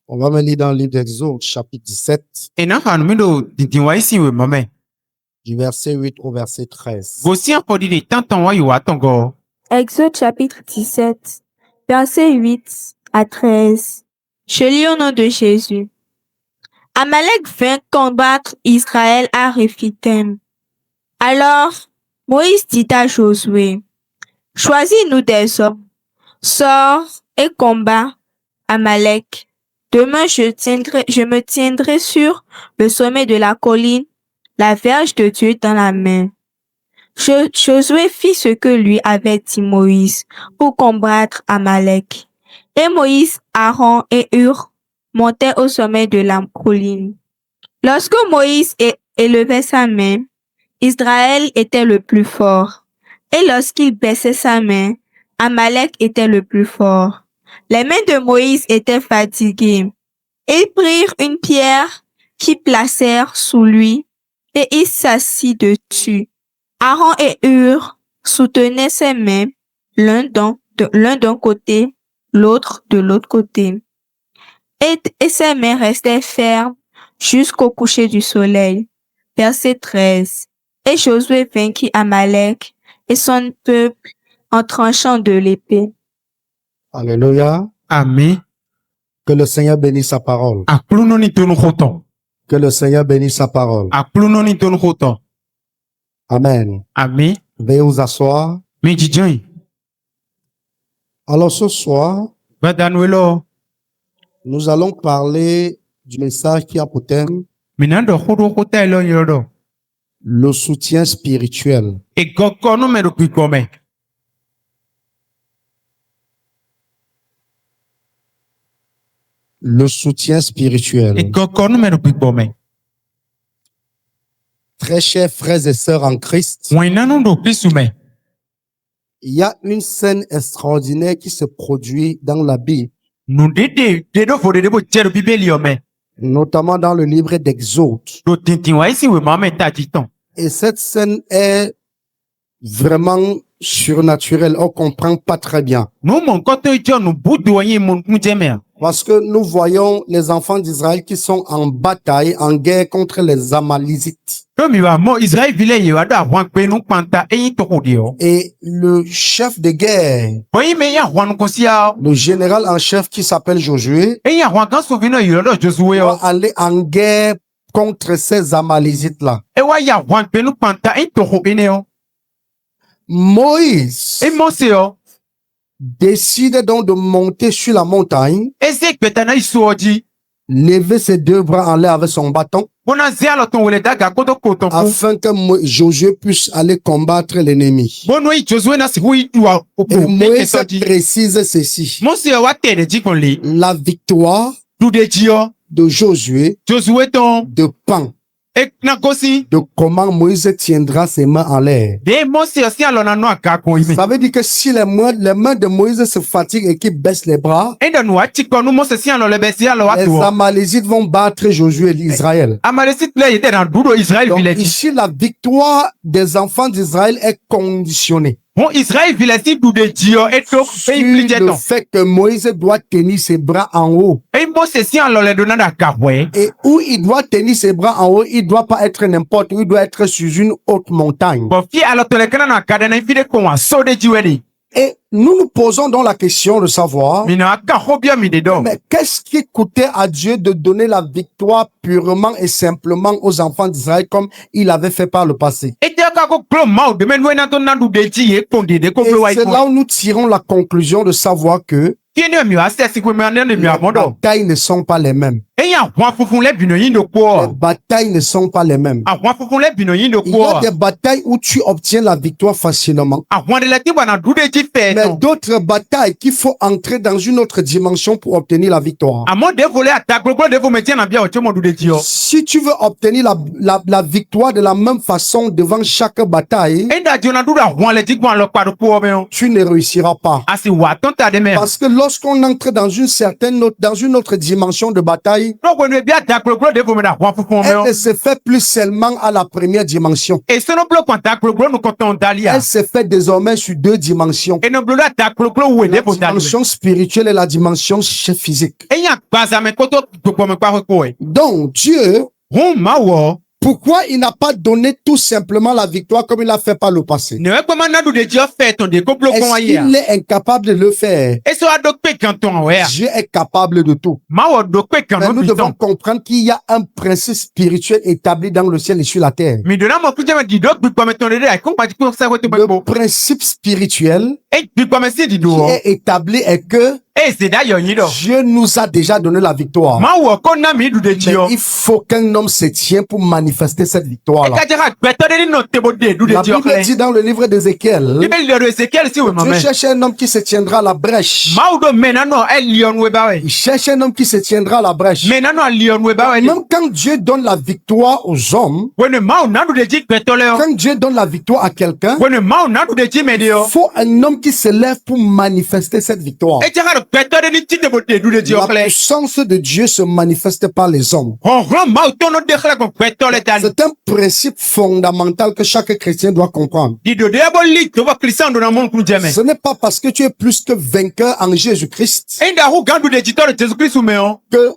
On va me lire dans le livre d'Exode, chapitre 17, Ena hanu mi do dindin wa isi we mame. du verset 8 au verset 13. Gosi akodi de tantan wa yiwa tongo. Exode chapitre 17, versets 8 à 13. Je lis au nom de Jésus. Amalek vint combattre Israël à Rephidim. Alors, Moïse dit à Josué, choisis-nous des hommes, sors et combat Amalek. Demain, je me tiendrai sur le sommet de la colline, la verge de Dieu dans la main. Josué fit ce que lui avait dit Moïse pour combattre Amalek. Et Moïse, Aaron et Hur montaient au sommet de la colline. Lorsque Moïse élevait sa main, Israël était le plus fort. Et lorsqu'il baissait sa main, Amalek était le plus fort. Les mains de Moïse étaient fatiguées. Ils prirent une pierre qu'ils placèrent sous lui et il s'assit dessus. Aaron et Hur soutenaient ses mains, l'un d'un côté, l'autre de l'autre côté. Et ses mains restaient fermes jusqu'au coucher du soleil. Verset 13. Et Josué vainquit Amalek et son peuple en tranchant de l'épée. Alléluia. Amen. Que le Seigneur bénisse sa parole. Akpluno ni tonu khoton. Que le Seigneur bénisse sa parole. Akpluno ni tonu khoton. Amen. Amen. Veuillez vous asseoir. Mi jijan. Alors ce soir, Badanwelo. nous allons parler du message qui a pour thème Minando khodo khota elo yodo. le soutien spirituel. E goko no me do kwikome. Le soutien E spirituel. goko no me do kwikome. Très chers frères et sœurs en Christ, Wina no do pisume. il y a une scène extraordinaire qui se produit dans la Bible, Nu de do fode de bo jero bibeli ome. notamment dans le livre d'Exode. Do tintin wa isi we mame ta jiton. Et cette scène est vraiment surnaturelle. On comprend pas très bien. Nu mon koto ijo nu budu wa yin mun jeme. Parce que nous voyons les enfants d'Israël qui sont en bataille, en guerre contre les Amalisites. Do mi wa mo Israel vile ye wa do ahwan pe nu panta eyin to ko de o. Et le chef de guerre, Oyi me ya ahwan kosia. le général en chef qui s'appelle Josué, Eyin ahwan kan sovino yodo Josué va o. aller en guerre contre ces Amalisites-là. E wa ya ahwan pe nu panta eyin to ko ene o. Moïse E Mose o. décide donc de monter sur la montagne, Eze petana isu oji. lever ses deux bras en l'air avec son bâton, Bona zia lo ton wele daga koto koton fu. afin que Josué puisse aller combattre l'ennemi. Bono yi Josué na si hu idua Et opo. Moïse précise ceci. Mose wa tere jikon le. La victoire Du de jio. de Josué Josué ton. dépend E na kosi. de comment Moïse tiendra ses mains en l'air. De Mose o si alo na no aka kon ime. Ça veut dire que si les mains de Moïse se fatiguent et qu'il baisse les bras, Enda nu wa chikon nu Mose si alo le be si alo wa les tu o. Amalisites vont battre Josué et l'Israël. Amalesit le yete na dudo Israel Donc village. ici, la victoire des enfants d'Israël est conditionnée Bon Israel village si du de jio et to sur e implique le ton. fait que Moïse doit tenir ses bras en haut. E Mose si alo le dona da kabwe. Et où il doit tenir ses bras en haut, il ne doit pas être n'importe où, il doit être sur une haute montagne. Bon fi alo to le kana na kada na fide ko wa so de jiweni. Et nous nous posons donc la question de savoir, Mina aka hobia mi de do. mais qu'est-ce qui coûtait à Dieu de donner la victoire purement et simplement aux enfants d'Israël comme il avait fait par le passé? E te aka ko klo ma o de men wena to na du de ji e konde de ko Et blo wa c'est là où nous tirons la conclusion de savoir que Tiene mi wa se si ko mi ane mi les amodo. batailles ne sont pas les mêmes. E ya hwa fufun le bino yin do Les ko. batailles ne sont pas les mêmes. A hwa fufun le bino yin do Il y ko. a des batailles où tu obtiens la victoire facilement. A hwa de la ti na du de ji fe Mais ton. d'autres batailles qu'il faut entrer dans une autre dimension pour obtenir la victoire. Amo de vole ata gbogbo de vo me tiena bia o chemo du de ji o. Si tu veux obtenir la victoire de la même façon devant chaque bataille, E da jona du da hwa le ji gwan lo pa do po me o. tu ne réussiras pas. Asi wa ton ta de me. Parce que lorsqu'on entre dans une autre dimension de bataille, No when we be attack pro de for me na wan fufun me elle o. ne se fait plus seulement à la première dimension. E so no blo contact pro no konton dalia. Elle se fait désormais sur deux dimensions. E no blo attack pro we La de for dalia. dimension spirituelle et la dimension physique. E yan baza me koto gbogbo me pa ko e. Donc Dieu, Hun ma wo. pourquoi il n'a pas donné tout simplement la victoire comme il l'a fait par le passé? Ne we pa man na do de Dieu fait ton de ko blo kon Est-ce aye. qu'il est incapable de le faire? E so adok pe kanton we. Dieu est capable de tout. Ma wo do pe kan Mais no nous devons biton. comprendre qu'il y a un principe spirituel établi dans le ciel et sur la terre. Mi do na mo kuje me di do bi pa me ton de ai ko pa ti ko sa ko te Le bo. principe spirituel E bi pa me si di qui do. est établi est que E se da yo yin do. Dieu nous a déjà donné la victoire. Ma wo ko na mi du de Mais Dieu. il faut qu'un homme se tienne pour manifester cette E victoire-là. ka jera gbeto de no te bo de du de La Dieu. Bible dit dans le livre d'Ézéchiel, Bible de Ezekiel si we ma Dieu me. cherche un homme qui se tiendra à la brèche. Ma wo do me na no e lion we ba we. Il cherche un homme qui se tiendra à la brèche. Me na no lion we ba we. Même quand Dieu donne la victoire aux hommes, When ma wo na du de ji gbeto le o. quand Dieu donne la victoire à quelqu'un, When ma wo na du de ji me de il o. faut un homme qui se lève pour manifester cette victoire. E jera gbeto de ni ti te bo de du de Dieu La kle. puissance de Dieu se manifeste par les hommes. On rend ma wo to no de kle ko gbeto le dali. C'est un principe fondamental que chaque chrétien doit comprendre. Di do de bo li to ba Christian do na mon ku jeme. Ce n'est pas parce que tu es plus que vainqueur en Jésus-Christ E nda hu gandu de ji to de Jesus Christ me o. que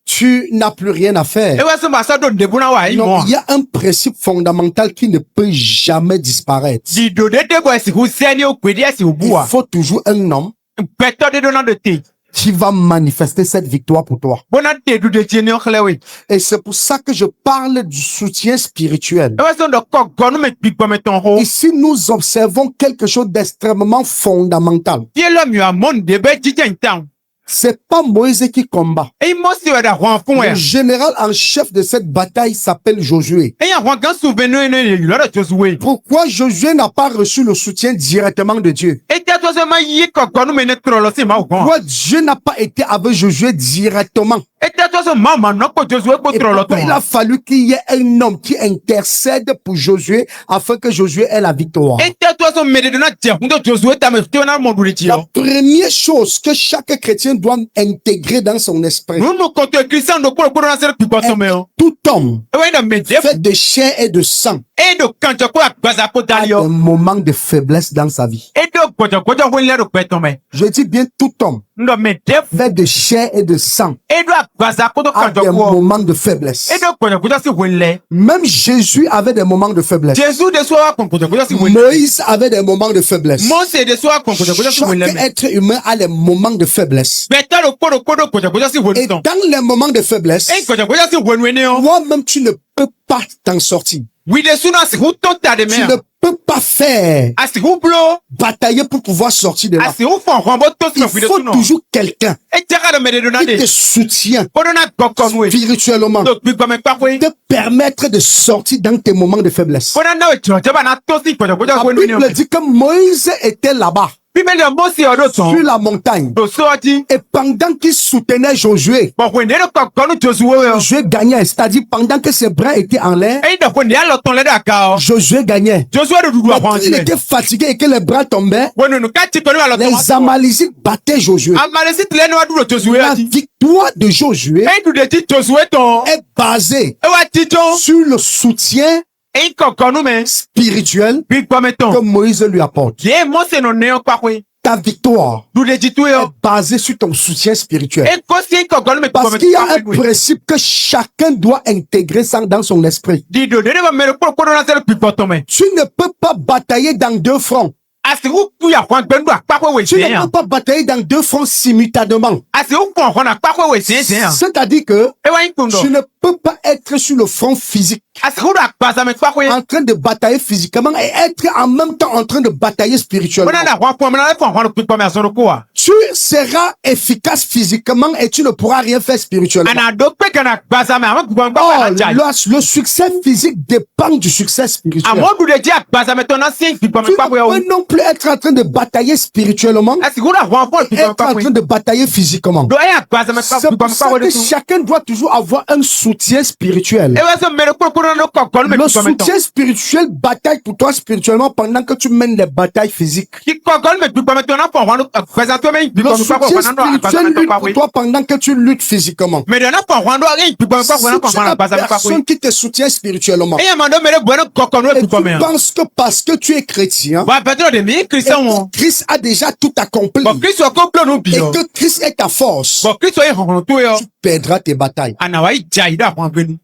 tu n'as plus rien à E faire. wa so ma sa do de bu na wa i mo. Non, il y a un principe fondamental qui ne peut jamais disparaître. Di do de bo si hu se ni o kwedi si u Il bua. faut toujours un homme Gbeto de do na de te. qui va manifester cette victoire pour toi. Bona te du de ji ni o kle we. Et c'est pour ça que je parle du soutien spirituel. E wa so do ko gonu me gbigbo me ton ho. Ici, nous observons quelque chose d'extrêmement fondamental. Tie lo mi amon de be ji jen town. C'est pas Moïse qui combat. E mo si wa da hwan fun Le we. général en chef de cette bataille s'appelle Josué. E yan hwan gan su be no ne lo do Josué. Pourquoi Josué n'a pas reçu le soutien directement de Dieu? E te to so ma yi ko gonu me ne tro lo si ma o gon. Pourquoi Dieu n'a pas été avec Josué directement? E te to so ma no ko Josué ko Et tro lo to. pourquoi il a fallu qu'il y ait un homme qui intercède pour Josué afin que Josué ait la victoire? E te to so me de na je hun do Josué ta me te na mo du ti La o. première chose que chaque chrétien doit intégrer dans son esprit, Nu no ko to Christian do ko na se pi so me o. tout homme E wa da me de fait de chair et de sang e do kan jo ko agbaza ko a dali un o. moment de faiblesse dans sa vie. E do gojo hun le do gbeto me. Je dis bien tout homme Ndo me de fait de chair et de sang e do agbaza ko do a kan des jo ko. moments de faiblesse. E do gojo si hun le. Même Jésus avait des moments de faiblesse. Jésus de so wa kon gojo si hun le. Moïse avait des moments de faiblesse. Mose de so wa kon gojo si hun le. Chaque être humain a des moments de faiblesse. Beto do ko do gojo si hun Et ton. dans les moments de faiblesse, E gojo si hun we ne o. toi-même, tu ne peux pas t'en sortir. We de suna si hu ton ta de Tu me. ne peux pas faire Asi hu blo. batailler pour pouvoir sortir de là. Asi hu fon hwan bo to Il si we de faut suna. toujours quelqu'un E jara do me de do na qui de. te soutient Ko do na gokon we. spirituellement, Do gbigbo me pa we. te permettre de sortir dans tes moments de faiblesse. Ko na we jojo ba na to si gojo La si we ne o. Bible dit que Moïse était là-bas, Bible de Mose o do ton. sur la montagne. Do so ji. Et pendant qu'il soutenait Josué, Bo we ne do ko gonu Josué o. Josué gagnait. C'est-à-dire, pendant que ses bras étaient en l'air, E do ko ne alo ton le da ka o. Josué gagnait. Josué do du Quand hwan il ji. était fatigué et que les bras tombaient, Wonu no ka ti ko ni alo ton. les Amalécites battaient Josué. Amale si tle no wa du do Josué La ji. victoire de Josué E du de ti Josué ton. est basée E wa ti ton. sur le soutien E ko gonu me. spirituel Gbigbo me que ton. Moïse lui apporte. Ye Mose no ne o pa we. Ta victoire Du de ji tu est yo. basée sur ton soutien spirituel. E ko si ko gonu me Parce me qu'il y a un principe que chacun doit intégrer ça dans son esprit. Di do de ba me ko do na se pi poto me. Tu ne peux pas batailler dans deux fronts. Asi hu ku ya hwan gbendu apa ko we Tu ne se ya. peux pas batailler dans deux fronts simultanément. Asi hu fon hwan apa ko we se ya. C'est-à-dire que E wa yin kundo. tu ne peux pas être sur le front physique Asi hu do akbaza me pa ko ye. en train de batailler physiquement et être en même temps en train de batailler spirituellement. Bona na hwan fon me na fon hwan pi me aso ko wa. Tu seras efficace physiquement et tu ne pourras rien faire spirituellement. Ana do pe kana akbaza me ama gbo ngba Oh, na jai. le succès physique dépend du succès spirituel. Amo du de ji akbaza me to na sin pi Tu me pa ko ne yo. peux non plus être en train de batailler spirituellement Asi hu do hwan fon pi et me être pa en ko. train de batailler physiquement. Do ya akbaza me pa C'est pi pour me ça pa ko que de tu. chacun doit toujours avoir un soutien spirituel. E wa so me ko na ko ko me Le pi me to. soutien spirituel bataille pour toi spirituellement pendant que tu mènes les batailles physiques. Ki ko ko me pi me to na fon hwan présenter me Le soutien spirituel lutte pour toi pendant que tu luttes physiquement. Mais de na kwa kwando ari tu pa Si tu as personne qui te soutient spirituellement, et mando mere bueno kokono et tu tu comme penses que parce que tu es chrétien, ba patro de mi et Christian que Christ a déjà tout accompli, bon Christ ko plan no et bio que Christ est ta force, bon Christ est hon to yo tu perdras tes batailles. ana wa jai da kwa venu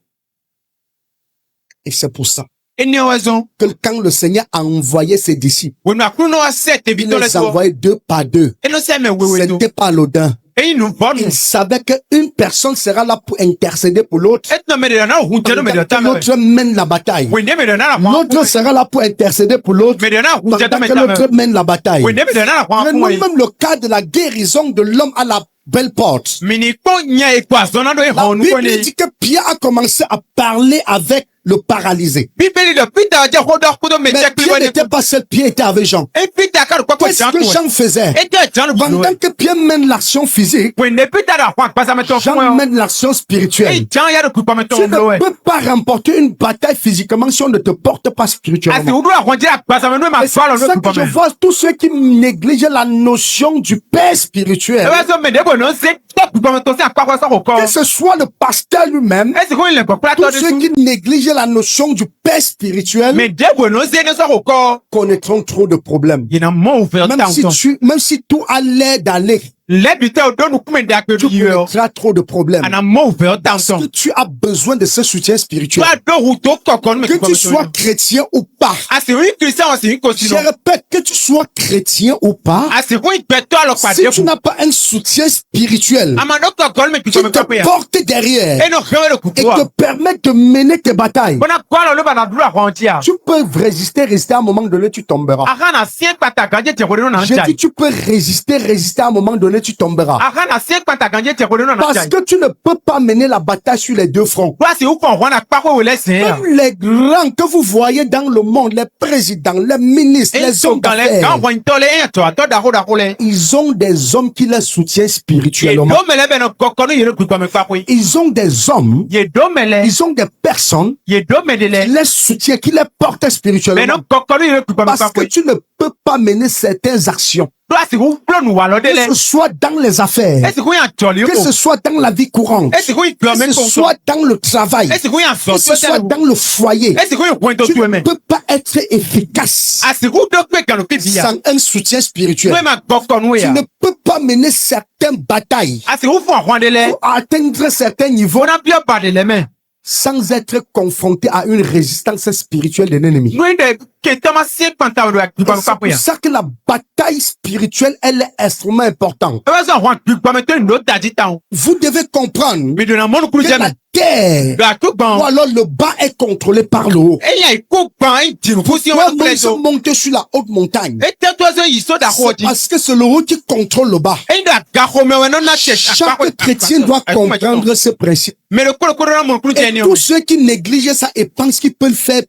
Et c'est pour ça et ni ozo que quand le Seigneur a envoyé ses disciples, when akru no set il evito le les so envoyait 2 par 2. et no se me wewe Ce to n'était pas l'odin. et nous bonne Il savait qu'une personne sera là pour intercéder pour l'autre. et no me de na hunte no me de Pendant ta que me l'autre mène la bataille. when me de na L'autre sera là pour intercéder pour l'autre. me de na hunte Pendant me que ta l'autre mène la bataille. when me de na Prenons même le cas de la guérison de l'homme à la belle porte. mini ko nya e kwa zona do e La hon ko Bible ni dit que Pierre a commencé à parler avec le paralysé. bibeli de Peter ja ko do ko do me Mais check Pierre n'était pas seul, Pierre était avec Jean. et Peter ka ko Qu'est-ce Jean que Jean faisait? et Jean Pendant que Pierre mène l'action physique, when ne Peter da kwa pasa me to Jean mène l'action spirituelle. et Jean ya de ku pa me to Tu lo ne peux pas remporter une bataille physiquement si on ne te porte pas asi spirituellement. udu a dira pasa me no ma Et c'est swallow pour ça no ku que pa je me vois tous ceux qui négligent la notion du père e spirituel. wa so me de bo no se to ku pa me to se akwa kwa so ko Que ce soit le pasteur lui-même, e se ko le ko pra to tous de ceux su qui négligent la notion du père spirituel me de bo no se no so ko connaîtront trop de problèmes. ina mo faire Même si tout a l'air d'aller, le bite o do nu ku me da pe tu yo connaîtras trop de problèmes. ana mo faire Parce que tu as besoin de ce soutien spirituel. toi do hu to ko me Que ku pa tu me sois to chrétien ou pas. asi wi Christian asi ko si Je no répète, que tu sois chrétien ou pas, asi ko pe to alo pa si de tu n'as pas un soutien spirituel amando ko me ku qui pa me te ko ya porte derrière e no kwe le ku et to te permet de mener tes batailles, bona kwa lo ba na dura ko ntia tu peux résister, à un moment donné, tu tomberas. akana sien pata ganje te ko no na J'ai ntia dit, tu peux résister, à un moment donné, tu tomberas. akana sien pata ganje te ko no na Parce ntia que tu ne peux pas mener la bataille sur les 2 fronts. toi si ou ko wana pa ko le sen Même les grands que vous voyez dans le monde, les présidents, les ministres, et les so hommes dans les d'affaires, quand on tole e to da ko le ils ont des hommes qui les soutiennent ye spirituellement. do mele be no ko no ye ku pa me pa ko Ils ont des hommes, ye do mele ils ont des personnes ye do mele qui le les soutiennent, qui les portent mais spirituellement. no ko no ye ku pa me Parce pa ko que tu ne peux pas mener certaines actions, toi si ou plan nu walo de que le ce soit dans les affaires, e si ko ya tole que ko ce soit dans la vie courante, e si ko que me ce ko soit dans le travail, e si ko ya so que ce soit dans le foyer. e si ko ko to Tu tu ne me peux pas être efficace asi ku do pe kan ke dia sans un soutien spirituel. tu ma ko no Tu ya ne peux pas mener certaines batailles asi ou fo de le pour atteindre certains niveaux bona bia ba de le me sans être confronté à une résistance spirituelle de l'ennemi. no de ke tama sien panta do ku pa me C'est pa pour ya ça que la bataille spirituelle, elle est extrêmement importante. e wa so ku pa me to no da di taw Vous devez comprendre mi do na mo ku que la jeme terre da ku ou ban alors le bas est contrôlé par le haut. e ya ku ban e ti ku si Toi, wa ku le Moïse so monte sur la haute montagne. e te to so yi so da ko C'est di parce que c'est le haut qui contrôle le bas. e da ga ko me wa no na che Chaque chrétien doit comprendre ce principe. mais le ko na mo ku Et jeni tous ceux qui négligent ça et pensent qu'ils peuvent faire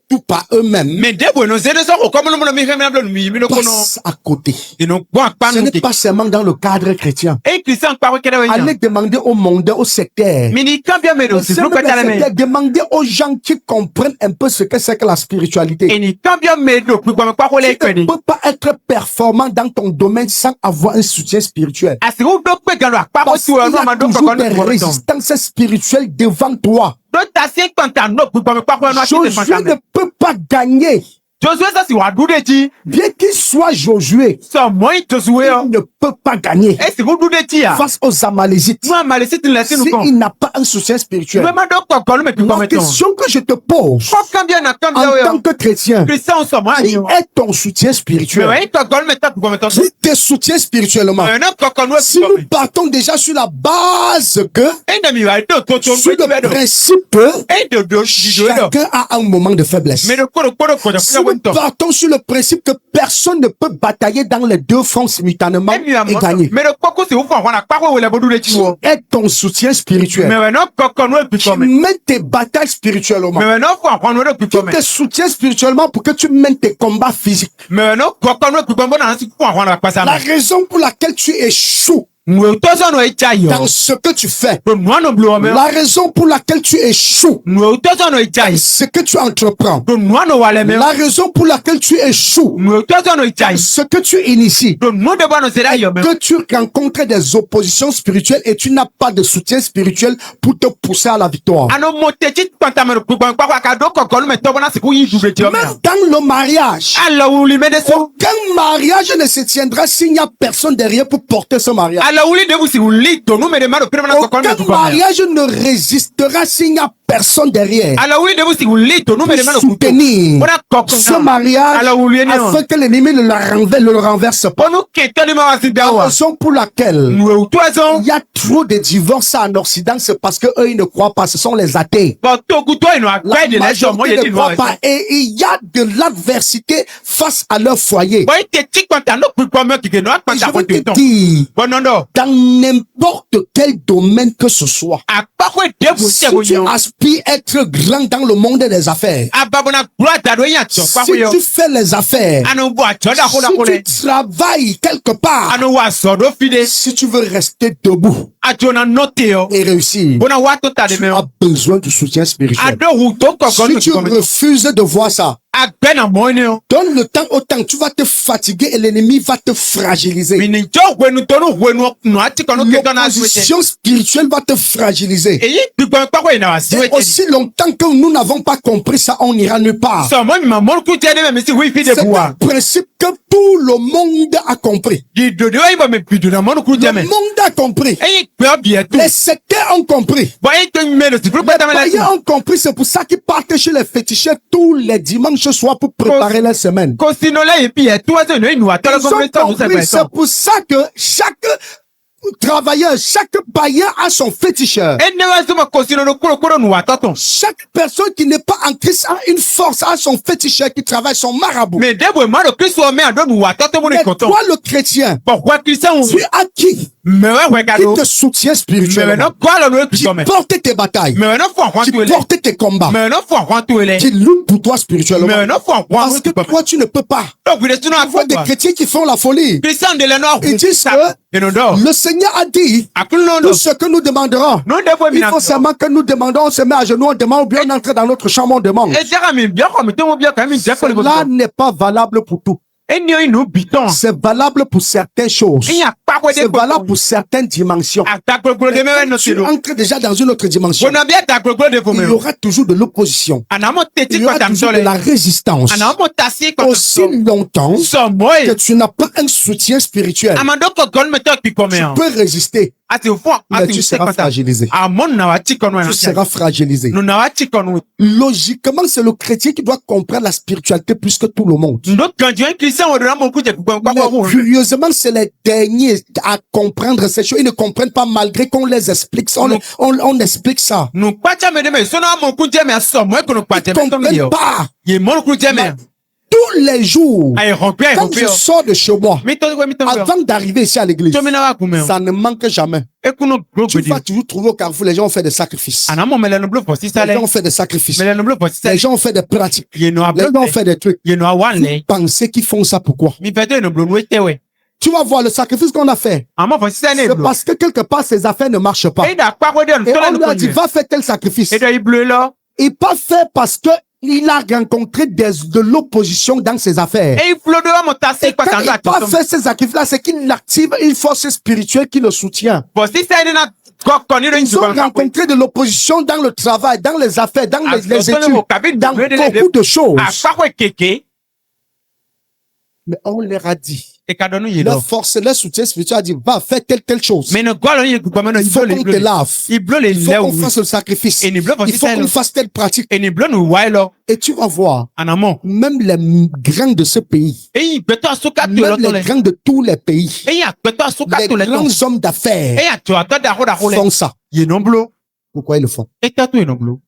tout par eux-mêmes, mais de bueno se de so ko mo no mi hemna blo mi no ko no passent à côté. ino kwa pa Ce no n'est pas seulement dans le cadre chrétien. e Christian pa ko kere wa Allez demander au monde, au secteur. mini cambia me do si C'est no même ko tale le me secteur, demandez aux gens qui comprennent un peu ce que c'est que la spiritualité. e ni cambia me do ku pa me pa ko le Tu ne kwedi peux pas être performant dans ton domaine sans avoir un soutien spirituel. asi u do pe galo pa ko Parce tu qu'il y no ma a do ko toujours no des ko résistances spirituelles devant toi. do ta sien panta no ku pa me pa ko no ati te Josué panta ne me peut pas gagner. Josué ça si wa du de ti Bien qu'il soit Josué, so mo Josué il ne peut pas gagner e si ku du de ti ya face aux Amalésites moi ma le sit le sin ko s'il n'a pas un soutien spirituel. me ma do ko no me ku pa La me to question que je te pose ko cambia na en cambia tant yo que chrétien, Christian so mo qui ani est ton soutien mais spirituel? ouais ko me ta ku pa me to Qui te soutient spirituellement? mais na ko no Si nous partons déjà sur la base que, e de mi wa do to sur le principe, e de do di do chacun a un moment de faiblesse. mais de ko ko Si nous partons sur le principe que personne ne peut batailler dans les 2 fronts simultanément et gagner, mais de ko si u fo wana pa ko le bo du de ti wo est ton soutien mais spirituel. ouais no ko no pi Tu ko me mènes tes batailles spirituellement. mais ouais no ko no pi ko me Tu te soutiens spirituellement pour que tu mènes tes combats physiques. mais ouais no ko no pi ko mo na si ko wana pa sa La me raison pour laquelle tu échoues Mwe utozo no ichayo. dans ce que tu fais, Do nuano blo me. la raison pour laquelle tu échoues, Mwe utozo no ichayo. ce que tu entreprends, Do nuano wale me. la raison pour laquelle tu échoues, Mwe utozo no ichayo. ce que tu inities, Do nuano de bano sera yo me. que tu rencontres des oppositions spirituelles et tu n'as pas de soutien spirituel pour te pousser à la victoire. Ano motechi kwanta me ku kwa kwa ka do kokolu me to bana siku yi double ti o me. Même dans le mariage, Ala wuli me de so. aucun mariage ne se tiendra s'il n'y a personne derrière pour porter ce mariage. Ala wuli de busi wuli to no me de maro pere bana kokolu me Aucun tu kwa. mariage ne résistera s'il n'y a personne derrière Ala wuli de busi wuli to no me de maro pour kuto. soutenir Ona kokolu. ce mariage Ala wuli ne. afin que l'ennemi ne le renverse pas. Onu ketani ma wasi La dawa. raison pour laquelle Mwe utozo. il y a trop de divorces en Occident, c'est parce que eux ils ne croient pas, ce sont les athées. Bo to kuto ino La akwa de la jo mo ye majorité di ne no. croient pas et il y a de l'adversité face à leur foyer. Bo ite chi kwanta no ku kwa me kike no Et kwanta je ko veux te te ton. dire, Bo no no. dans n'importe quel domaine que ce soit, Akpako de bu si se bo tu yo. aspires être grand dans le monde des affaires, Ababona kula ta do ya cho kwa si yo. tu fais les affaires, Anu bo acho da ko da ko si le. tu travailles quelque part, Anu wa so do fide. si tu veux rester debout Acho na note yo. et réussir, Bona wa to ta de tu me. as besoin du soutien spirituel. Ado hu to ko ko Si no tu ko me. refuses de voir ça, Agbe na mo ni yo. donne le temps au temps, tu vas te fatiguer et l'ennemi va te fragiliser. Mini jo wenu to no wenu no ati ko no ke to na swete. L'opposition spirituelle va te fragiliser. Eyi ti gba pa ko ina wa Et swete. aussi longtemps que nous n'avons pas compris ça, on n'ira nulle part. So mo mi ma mo ku te de me si wi fi de C'est buwa. un principe que tout le monde a compris. Di do de wa ba me pidu na mo ku te Le me. monde a compris. Eyi pe obi e tu. Les sectaires ont compris. Bo eyi to me no si pro Les pa ta me la. païens ont compris. C'est pour ça qu'ils partent chez les féticheurs tous les dimanches soirs pour préparer la semaine. Ko sino la e pi e tu wa so no inu wa to Ils lo ko me to ont no se compris. be C'est so. pour ça que chaque travailleur, chaque païen a son féticheur. Ene wa so ma ko sino no kuro no wa to ton. Chaque personne qui n'est pas en Christ a une force, a son féticheur qui travaille, son marabout. Me de bo ma do Kristo me ado no wa to mo ni Mais ko ton. toi, le chrétien, Pourquoi Christian tu as qui me wa qui gado. te soutient Me spirituellement, no ko lo no qui Kristo me. porte tes batailles, Me no fo hwan qui tu ele. porte tes combats, Me no fo hwan tu ele. qui lutte pour toi spirituellement. Me no fo hwan Parce que tu toi, tu ne peux pas. Donc vous êtes Tu vois des chrétiens qui font la folie. Christian de le no. Ils disent que Et no do. le Seigneur a dit, Akul no no. tout ce que nous demanderons, No de bo mi il na. faut seulement que nous demandons, on se met à genoux, on demande, ou bien on entre dans notre chambre, on demande. E jara mi bien ko mi to mo bien ka mi je ko le bo. Cela n'est pas valable pour tout. Eni o inu biton. C'est valable pour certaines choses. Eya pa ko de C'est valable pour certaines dimensions. Ata gbogbo de me no Tu sino. entres déjà dans une autre dimension. Bona bi ata gbogbo de fo Il y me. aura toujours de l'opposition. Ana mo Il teti y ko aura tam toujours so de le. la résistance. Ana mo tasi ko Aussi longtemps so que moy. tu n'as pas un soutien spirituel, Amando ko gon me to ki ko me. tu peux résister, Ati fo mais ati tu se seras ko ta. fragilisé. Amon na wa chi ko no na. Tu seras fragilisé. No na wa chi ko no. Logiquement, c'est le chrétien qui doit comprendre la spiritualité plus que tout le monde. Ndo kan jo Christian o de na mo ku je ko Mais curieusement, c'est les derniers à comprendre ces choses. Ils ne comprennent pas malgré qu'on les explique. On explique ça. No kwacha me de me so na mo ku je me so mo ko no Ils kwacha ne me to me comprennent yo. pas. Ye mo ku je me. Tous les jours, Ay rompe quand je sors de chez moi, Mi to avant d'arriver ici à l'église, to me na wa ku me. ça ne manque jamais. E ku no gro Tu godi. vas toujours trouver au carrefour, les gens ont fait des sacrifices. Ana mo mele no blo for sister Les le. gens ont fait des sacrifices. Mele no blo for sister. Les gens ont fait des pratiques. Ye no Les gens ont ablo. fait des trucs. Ye no awan le. Pensez qu'ils font ça pourquoi? Mi pete no blo no tewe. Tu vas voir le sacrifice qu'on a fait. Ama for sister ne C'est blo. parce que quelque part, ces affaires ne marchent pas. E da pa ko de no Et to on le lui a no dit, va faire tel sacrifice. E do iblo lo. Il pas fait parce que il a rencontré de l'opposition dans ses affaires. E iflo do mo ta se Et kwa quand kan il do n'a pas fait ces sacrifices-là, c'est qu'il active une force spirituelle qui le soutient. For sister ne na ko ko ni do Ils ont rencontré de l'opposition dans le travail, dans les affaires, dans les études, dans beaucoup de choses. A pa ko keke Mais on leur a dit, e ka do no ye leur lo. force, leur soutien spirituel a dit, va faire telle chose. Me no go lo ye ku me no Il faut iblo qu'on te le. lave. Iblo le Il faut le qu'on o. fasse le sacrifice. Et ni bloc Il faut officiel. qu'on fasse telle pratique. E ni blo no wa lo. Et tu vas voir, Anamo. même les grands de ce pays, E yi beto asuka to lo même to les le. grands de tous les pays, E ya beto asuka les to le to. grands hommes d'affaires E ya to ato da ho le. font ça. Ye no blo. Pourquoi ils le font? E ta to ye no blo.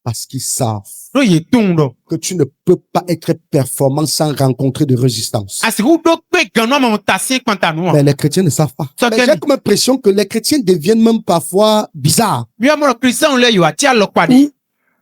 Parce qu'ils savent No ye tun do. que tu ne peux pas être performant sans rencontrer de résistance. Asiku do pe gano mo ta se kwanta no. Mais les chrétiens ne savent pas. Ça Mais fait- j'ai comme impression que les chrétiens deviennent même parfois bizarres. Mi amoro Christian le yo ati alo padi.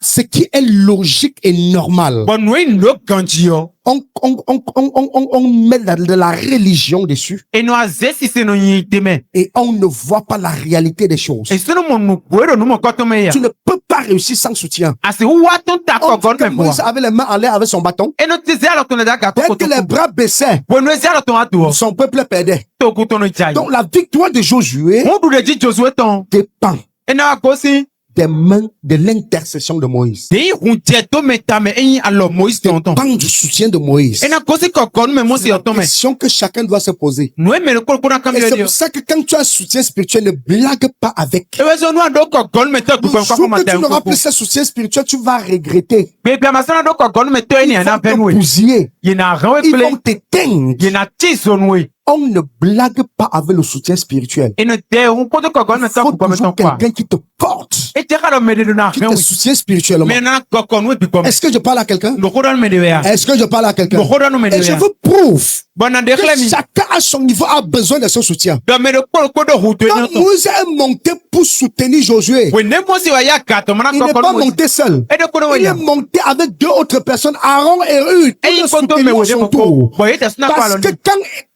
ce qui est logique et normal. Bon, nous, nous, gandio. On met de la religion dessus Et nous, si c'est nous, yiteme. et on ne voit pas la réalité des choses. Et si nous, nous, nous, nous, kotomeya. Tu ne peux pas réussir sans soutien. Asi, ouaton ta On dit kogon que me voix. Moïse avait les mains en l'air avec son bâton. Et nous, disons, alors, ton état, Dès que les bras baissaient, bon, nous, alors, ton atout. son peuple perdait. Toko, ton état. Donc la victoire de Josué On nous dit Josué ton. dépend Et nous, aussi. des mains de l'intercession de Moïse. Dei hunjeto metame enyi alors Moïse tonton. Dépend du soutien de Moïse. Et na kosi kokon me mosi C'est la otome. question que chacun doit se poser. Nous me le kokona Et kambi c'est dio. pour ça que quand tu as un soutien spirituel, ne blague pas avec. E wezo nu ando kokon me to Le ku kwa jour kwa que tu n'auras mata. plus ce soutien spirituel, tu vas regretter. Be bia masana do kokon me to eni Ils na vont te venwe. bousiller. Ye na rawe Ils ple. vont t'éteindre. Ye na tisonwe. On ne blague pas avec le soutien spirituel. E no te un poto kokon me Il to faut ku kwa me toujours ton kwa. quelqu'un qui te porte, E te kala me de na qui te rawe. soutient spirituellement. Me na kokon we bi kwa. Est-ce que je parle à quelqu'un? No kodon me de ya. Est-ce que je parle à quelqu'un? No kodon me de Et je ya. vous prouve Bon na de que klemi. chacun à son niveau a besoin de ce soutien. Do me de kodo hutu Quand eno to. Moïse est monté pour soutenir Josué, We ne mosi wa ya kato mana il n'est pas kokon mo. monté seul. E de kodo Il ya. est monté avec deux autres personnes, Aaron et Hud, E pour le yi koto me soutenir à we de son moko. tour. Bo ye te sna kwa Parce lo. que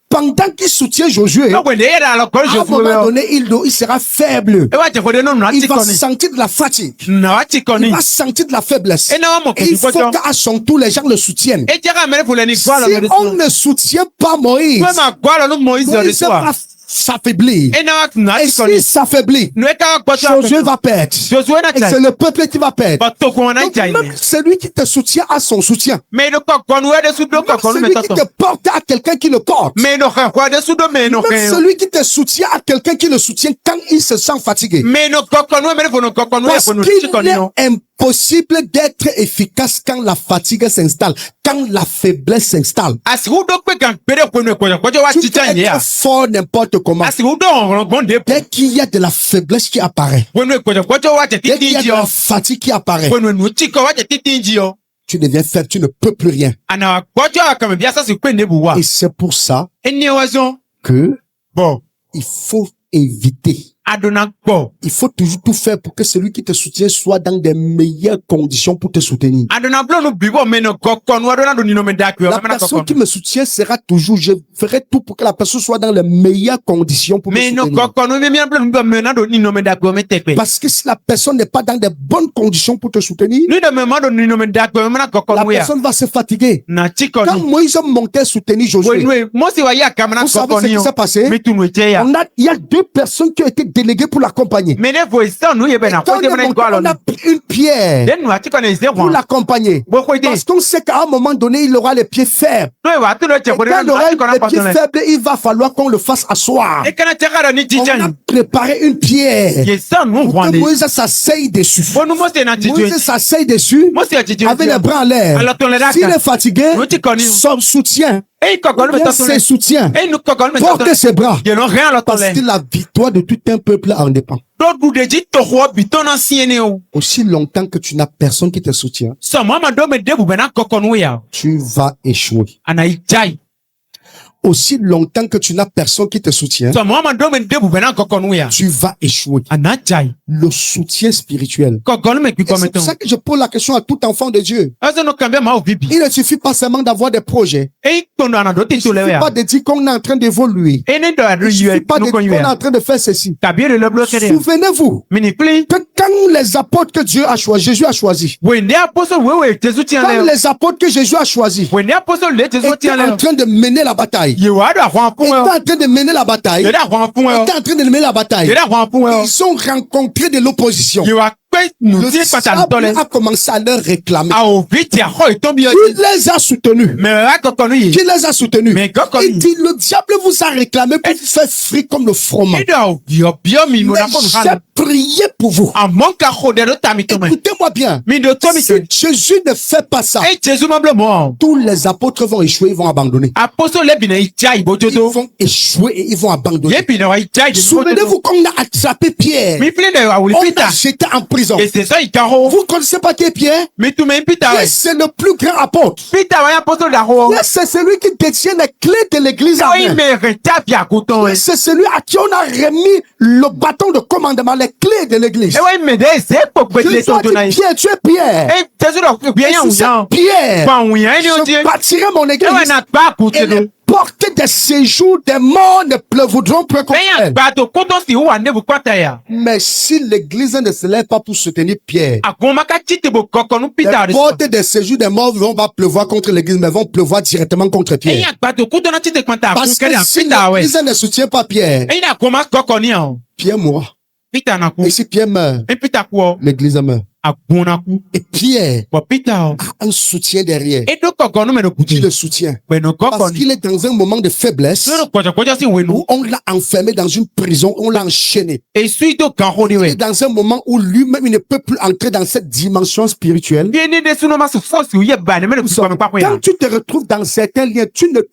pendant qu'il soutient Josué, No we de ya alors ko à un Josué. moment donné, il sera faible. E wa te kode no na Il va tikoni. sentir de la fatigue. Na wa Il tikoni. va sentir de la faiblesse. E na wa mo Et il faut kodo. qu'à son tour, les gens le soutiennent. E jega mere pour le ni Si kwa lo de on so. ne soutient pas Moïse, Kwa ma kwa lo no Moïse de Moïse so. va s'affaiblir. E na wa na Et tikoni. s'il s'affaiblit, No e ka kwa Josué va perdre. Josué na Et c'est chai. le peuple qui va perdre. Ba to ko na Donc, chai. même celui qui te soutient a son soutien. Me no ko no e de su do Même ko me celui qui to. te porte a quelqu'un qui le porte. Me no kwa de su do me no Même ke. celui qui te soutient a quelqu'un qui le soutient quand il se sent fatigué. Me no ko no me no ko no e Parce ko no qu'il tikoni est no. impossible d'être efficace quand la fatigue s'installe, quand la faiblesse s'installe. Asi hu do pe kan pere ko no ko wa Tu peux chicha ya. être fort n'importe comment. Asi hu do on bon de. Dès qu'il y a de la faiblesse qui apparaît, Ko no ko wa te dès qu'il y a de titinji la yo. fatigue qui apparaît, Ko no no tiko wa te titinji yo. tu deviens faible, tu ne peux plus rien. Ana kwa kama biasa si kwende buwa. Et c'est pour ça Eni wazo. que Bon. il faut éviter. Adona ko. Il faut toujours tout faire pour que celui qui te soutient soit dans des meilleures conditions pour te soutenir. Adona blo no bibo me no ko no adona do ni no me da ko. La personne qui me soutient sera toujours, je ferai tout pour que la personne soit dans les meilleures conditions pour me Me no soutenir. ko no me mi blo me na do ni no me da ko me tekpe. Parce que si la personne n'est pas dans des bonnes conditions pour te soutenir, Ni de me ma do ni no me da ko me na ko la no ya. personne va se fatiguer. Na tiko Quand ni. Moïse montait soutenir Josué, We mo si wa ya kama na vous savez ce qui s'est passé? Me tu no che ya. Il y a deux personnes qui ont été déléguées pour l'accompagner. Me ne vo isa no ye be Et na quand ko de on, me est na monté, ko on a alo. pris une pierre Den no atiko na ise pour ko. l'accompagner. Bo ko de. Parce qu'on sait qu'à un moment donné, il aura les pieds faibles. No wa tu no che Et ko de quand il na aura atiko na les ko pieds to le. faibles, il va falloir qu'on le fasse asseoir. E kana che ga ni On a tijan. préparé une pierre Ye sa no pour que wande. Moïse s'asseye dessus. Bo no mo se na tijan. Moïse s'asseye dessus Mo se tijan. avec les bras en l'air. Alors ton le S'il est fatigué, No tiko ni. son soutien, E ko no me to ses soutiens, E no ko no me to. porte ses bras. Ye no rien lo to Parce le. que la victoire de tout un peuple en dépend. Do du de ji to ho bi to na siene o. Aussi longtemps que tu n'as personne qui te soutient, So mama do me de bu be na ko no ya. tu vas échouer. Ana ijai. Aussi longtemps que tu n'as personne qui te soutient, So mama do me de bu be na ko no ya. tu vas échouer. Ana jai. Le soutien spirituel. Ko no me ki Et ko me c'est to. pour ça que je pose la question à tout enfant de Dieu. Azo no kambia ma o bibi. Il ne suffit pas seulement d'avoir des projets. E to no ana do Il ne ti to le suffit ya. pas de dire qu'on est en train d'évoluer. E ne do adu Il ne yu suffit pas de no dire ko qu'on yu est ya. en train de faire ceci. Tabi le blo kede. Souvenez-vous Mini pli. que quand les apôtres que Dieu a choisis, Jésus a choisi, We ne apostle we Jesu ti quand ale. les apôtres que Jésus a choisis We ne apostle le Jesu ti étaient en ale. train de mener la bataille, Ye wa do ahwan étaient fun en train de mener la bataille, Ye da ahwan fun étaient en train de mener la bataille, Ye da ahwan fun ils ont rencontré de l'opposition. Ye wa pe nu Le ti pata diable to le. a commencé à leur réclamer. A o viti a ho ito bi o. Il les a soutenus. Me ra ko no yi. Qui les a soutenus? Mais quand Il dit, le diable vous a réclamé pour vous faire frire comme le froment. E do bio mi mo Mais na ko j'ai han. prié pour vous. Amon ka ho de do ta mi to me. Écoutez-moi bien. Mi do to mi Si Jésus ne fait pas ça, E Jesu ma blo mo. tous les apôtres vont échouer, ils vont abandonner. Apostle le bi na ijai bo Ils jodo. vont échouer et ils vont abandonner. Ye bi na wa ijai de Souvenez-vous qu'on a attrapé Pierre. Mi pli de wa wuli On pita. a jeté en prison. raison. Et c'est ça, il caro. Vous ne connaissez pas qui est Pierre? Mais tu m'as Peter. Pierre, c'est le plus grand apôtre. Peter, ouais, apôtre d'Aro. Pierre, c'est celui qui détient les clés de l'église. Oui, Amen. mais retape à couteau. Et C'est celui à qui on a remis le bâton de commandement, les clés de l'église. ouais, mais c'est pour que les Jésus a autres dit, n'aillent. Pierre, tu es Pierre. Et c'est sûr que bien, Et sur ou cette bien. pierre, Pas ou bien, on dit. je bâtirai mon Et ouais, église. n'a pas coûté Et de. les portes des séjours des morts ne pleuvoudront plus contre Mais un elle. bateau, quand on s'y ou à ne vous pas tailler. Mais si l'église ne se lève pas pour soutenir Pierre, A goma ka tite bo koko nous les Peter. portes des séjours des morts ne vont pas pleuvoir contre l'église, mais vont pleuvoir directement contre Et Pierre. un bateau, quand on a tite kwanta, Parce qu'on que a si Peter, ouais. l'église ne soutient pas Pierre, Et il a comment koko ni en. Pierre mourra. Peter n'a coup. Et si Pierre meurt, Et Peter quoi? l'église meurt. A gona coup. Et Pierre Bon, Peter. a un soutien derrière Et donc, koko nous, mais nous qui coûter. le soutient. Mais nous koko Parce ni. qu'il est dans un moment de faiblesse Nous, quoi, si oui, nous. où on l'a enfermé dans une prison, on l'a enchaîné. Et suite au carreau, Il est ouais. dans un moment où lui-même, il ne peut plus entrer dans cette dimension spirituelle. Bien né des sous-noms, c'est force, oui, il y a ban, mais nous sommes pas Quand tu te retrouves dans certains liens,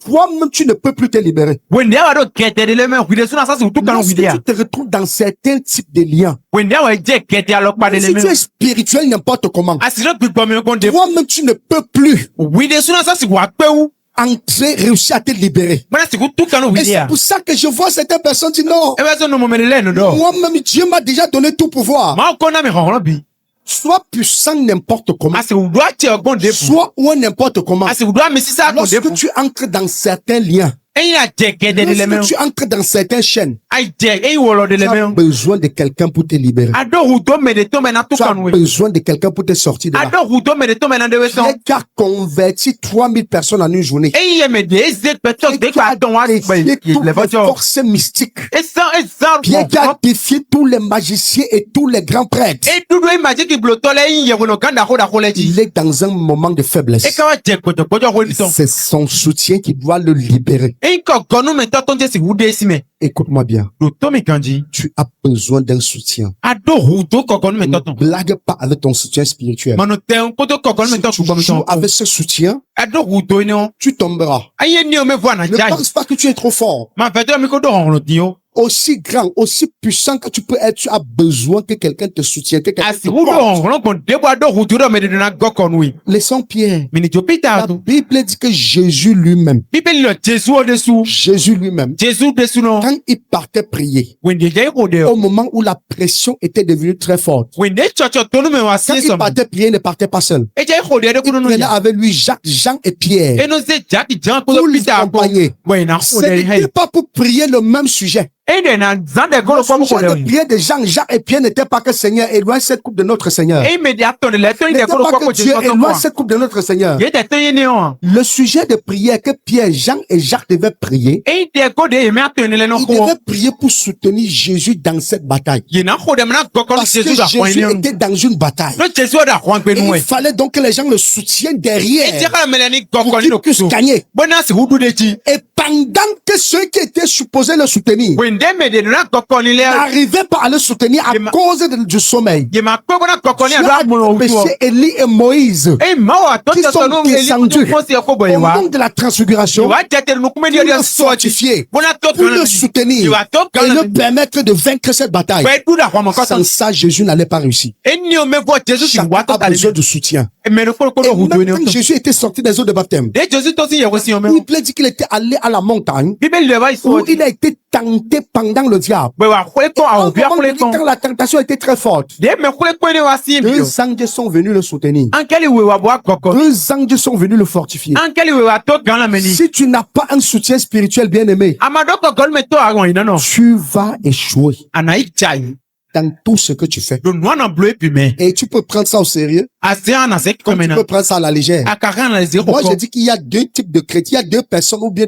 toi-même, tu ne peux plus te libérer. Wende wa do kete de leme oui des ça c'est tout quand Lorsque oui dia. tu te retrouves dans certains types de liens, Wende wa je kete alors pas de si tu leme. es spirituel n'importe comment, Asiro bi po me kon de. toi-même, tu ne peux plus Oui des ça c'est wa pe ou. entrer, réussir à te libérer. Mana c'est tout quand oui Et c'est dia. pour ça que je vois certaines personnes dire non, E ba so no mo me le no do. moi-même, Dieu m'a déjà donné tout pouvoir. Ma ko na me ron bi. Sois puissant n'importe comment, Ase u do ache ogbon de. sois ou n'importe comment. Ase u do me si ça kon de. Lorsque tu entres dans certains liens, E ya je kete de leme. lorsque tu entres dans certaines chaînes, Ai je e wolo de tu as leme. besoin de quelqu'un pour te libérer. Ado u do me de to me na tout Tu as quand oui. besoin de quelqu'un pour te sortir de là. Ado u do me de to me na de we so. Pierre qui a converti 3000 personnes en une journée. E ye me de ze peto de kwa don wa Défié toutes le les voiture. forces mystiques. E ça. Pierre qui a défié tous les magiciens et tous les grands prêtres. E dudu imagine ki blotole yin ye wono kanda ho da ho le ji. Il est dans un moment de E faiblesse. ka wa je kojo ho ni so. C'est son soutien qui doit le libérer. E ko gonu me to tonje si wude si me. Écoute-moi bien. Do to mi kanji. Tu as besoin d'un soutien. Ado hu do ko gonu me Ne to ton. blague pas avec ton soutien spirituel. Mano te on ko to ko gonu me Si to tu ku me joues to. avec ce soutien, Ado hu do ni on. tu tomberas. Aye ni o me vo na Ne jai. pense pas que tu es trop fort. Ma fait mi ko do on lo ti o. Aussi grand, aussi puissant que tu peux être, tu as besoin que quelqu'un te soutienne, que quelqu'un Asi te hu do porte. on lo kon de bo ado hu do me de na go kon wi. Laissons Pierre. Mini jo Peter La to. Bible dit que Jésus lui-même, Bible lo Jésus o dessous. Jésus lui-même, Jésus dessous non. quand il partait prier, Wende je ko de. au moment où la pression était devenue très forte, Wende chocho to no me wa quand si il so. partait prier, il ne partait pas seul. E je ko de ko Il no prenait ya. avec lui Jacques, Jean et Pierre E no se Jackie Jean ko pour Peter ko. l'accompagner. Wait na Ce ko de hey. n'était pas pour prier le même sujet. E de na zande ko Le lo ko sujet ko de de. prière de Jean, Jacques et Pierre n'était pas que Seigneur, éloigne cette coupe de notre Seigneur. E me de aton le to Ce de n'était ko lo pas ko que Dieu Jésus éloigne ko. cette coupe de notre Seigneur. Ye de to ye ni on. Le sujet de prière que Pierre, Jean et Jacques devaient prier, E de ko de me aton le no ils ko. devaient prier pour soutenir Jésus dans cette bataille. Ye na ko de me na go ko Parce que Jésus da ko Jésus ni. était dans une bataille. No Jésus da ko pe Et nu il we. fallait donc que les gens le soutiennent E je derrière ka me ni go pour ko ni qu'ils no puissent ku. gagner. Bona si hudu de ti. Et pendant que ceux qui étaient supposés le soutenir Wende me de na go ko ni le. n'arrivaient pas à le soutenir à cause du sommeil, Ye ma ko bona go ko ni Dieu ado a agbon o tu. empêché Élie et Moïse E ma wa to qui to sont no descendus ko si ko boy au wa. moment de la transfiguration Wa jete no kuma pour ni le de so ti. fortifier, Bona to pour le soutenir et le permettre de vaincre cette bataille. Pe du da ko mo ko Sans ça, Jésus n'allait pas réussir. Eni o me vo Jésus si Chacun wa to a ta besoin de soutien. me no ko Et do hudu même ni. quand Jésus était sorti des eaux de baptême, De Jésus to si ye ko si o me. il dit qu'il était allé à la montagne Bible le wa où so. il a été tenté pendant le diable. We wa ko to a Au o bia moment ko le donné, ton. quand la tentation était très forte, De me ko le ko ni wa si bi. deux anges sont venus le soutenir. Ankeli we wa bo akoko. Deux anges sont venus le fortifier. Ankeli we wa to gan la meni. Si tu n'as pas un soutien spirituel bien aimé, Amado ko gol me to agon ina no. tu vas échouer Ana ichai. dans tout ce que tu fais. Do no na bleu puis me. Et tu peux prendre ça au sérieux, Asia na se ko comme tu mena. peux prendre ça à la légère. Akara na zero Moi, ko. je dis qu'il y a deux types de chrétiens, il y a deux personnes ou bien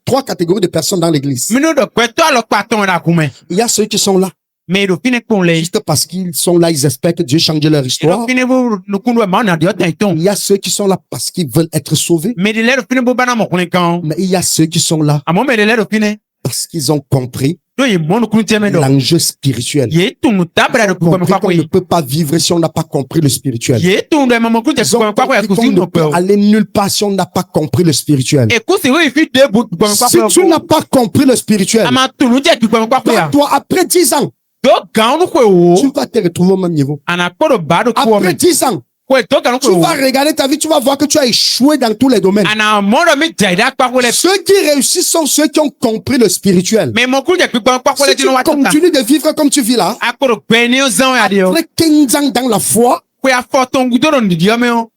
trois catégories de personnes dans l'église. Mino do ko to lo pa ton na kume. Il y a ceux qui sont là, Me do fine kon le. juste parce qu'ils sont là, ils espèrent que Dieu change leur Do histoire. fine bo no kunwa ma na de ton. Il y a ceux qui sont là parce qu'ils veulent être sauvés. Me de le do fine bo bana mo kun kan. Mais il y a ceux qui sont là Amo me de le do fine. parce qu'ils ont compris Do ye mo no kun teme do. l'enjeu spirituel. Ye tunu tabra do ko me Compris kwa qu'on ne ko. peut pas vivre si on n'a pas compris le spirituel. Ye tunu de mo kun te Ils ont ko me kwa ko compris ko qu'on si ne no peut pe. aller nulle part si on n'a pas compris le spirituel. E ko si we fi de bu ko me kwa Si tu ko. n'as pas compris le spirituel, Ama tunu je ki ko me kwa ko toi, ya. toi, après 10 ans, do gan ko wo tu vas te retrouver au même niveau. ana ko do ba do ko Après me 10 ans, ko do gan ko tu wo vas regarder ta vie, tu vas voir que tu as échoué dans tous les domaines. ana mo do mi jaida pa ko le Ceux qui réussissent sont ceux qui ont compris le spirituel. me mo ku je pi pa ko le Si tu dinu wa ta continues de vivre comme tu vis là, akoro pe ni o zan ya de o après 15 ans dans la foi, ko ya fo ton gudo do ndi o me o